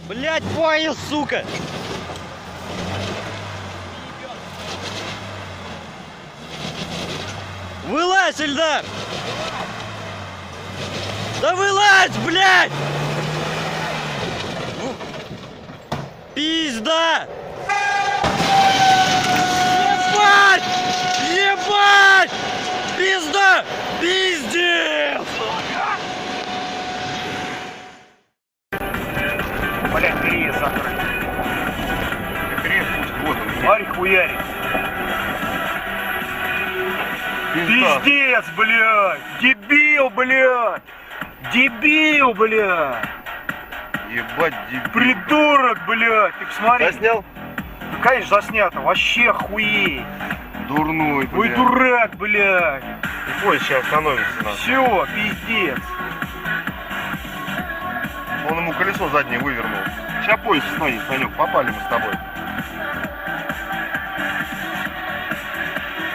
Блять, понял, сука! Вылазь, Ильдар! Да вылазь, блядь! Пизда! Ебать! Ебать! Пизда! Пиздец! Блять, переезд закрыт. Переезд пусть вот он. Смотри, хуярик. Пиздец, блядь! Дебил, блядь! Дебил, блядь! Ебать, дебил. Придурок, блядь! Ты посмотри. Заснял? Да, конечно, заснято. Вообще охуеть. Дурной, блядь. Ой, дурак, блядь. И поезд сейчас остановится. Все, пиздец. Он ему колесо заднее вывернул. Сейчас поезд остановит, Санек. Попали мы с тобой.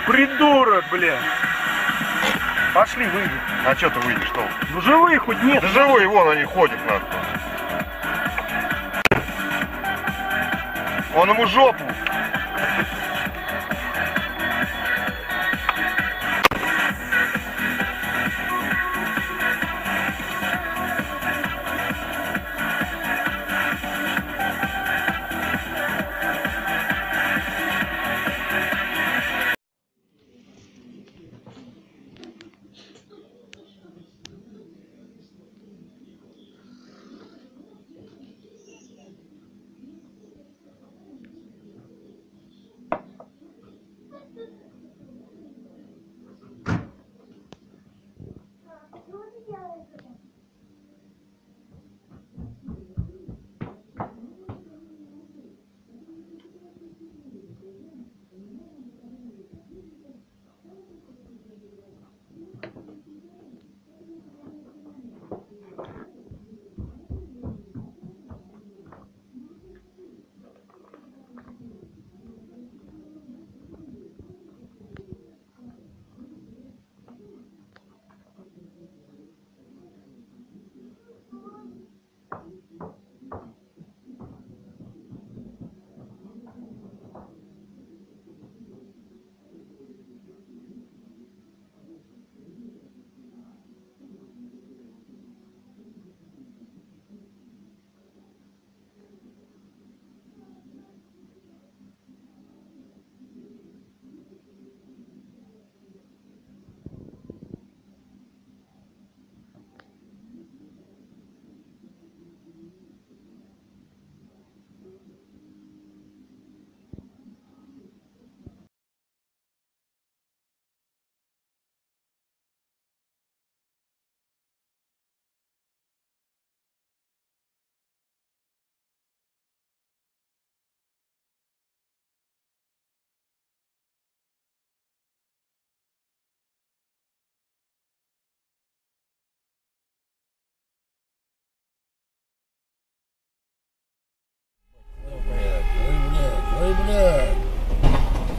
Придурок, блядь. Пошли, выйдем. А что ты выйдешь, что? Ну живые хоть нет. Да живые, вон они ходят нахуй. Он ему жопу.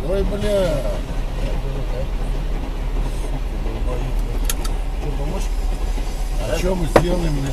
Ой, бля. Что, помочь? А что мы сделаем, бля?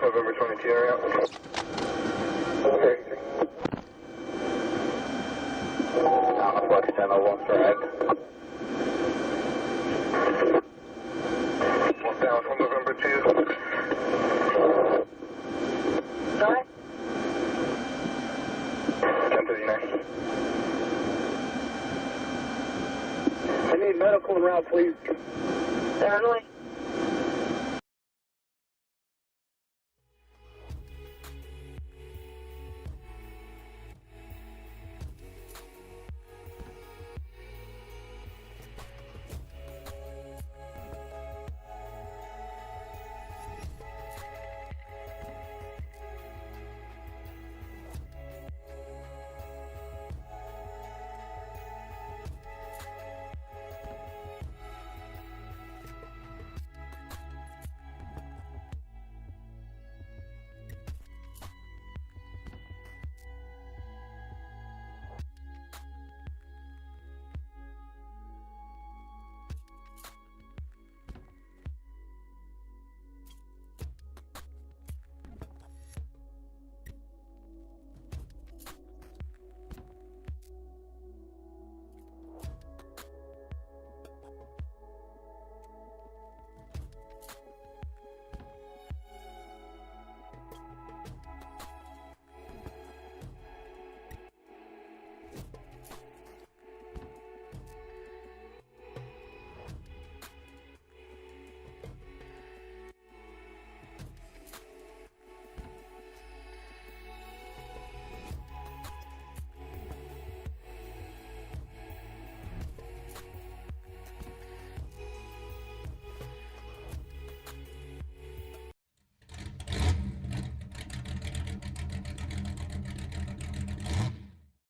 November 22 area. Okay. Flex 1001 strike. One down from November 2. Sorry? 1039. I need medical en route, please. Certainly.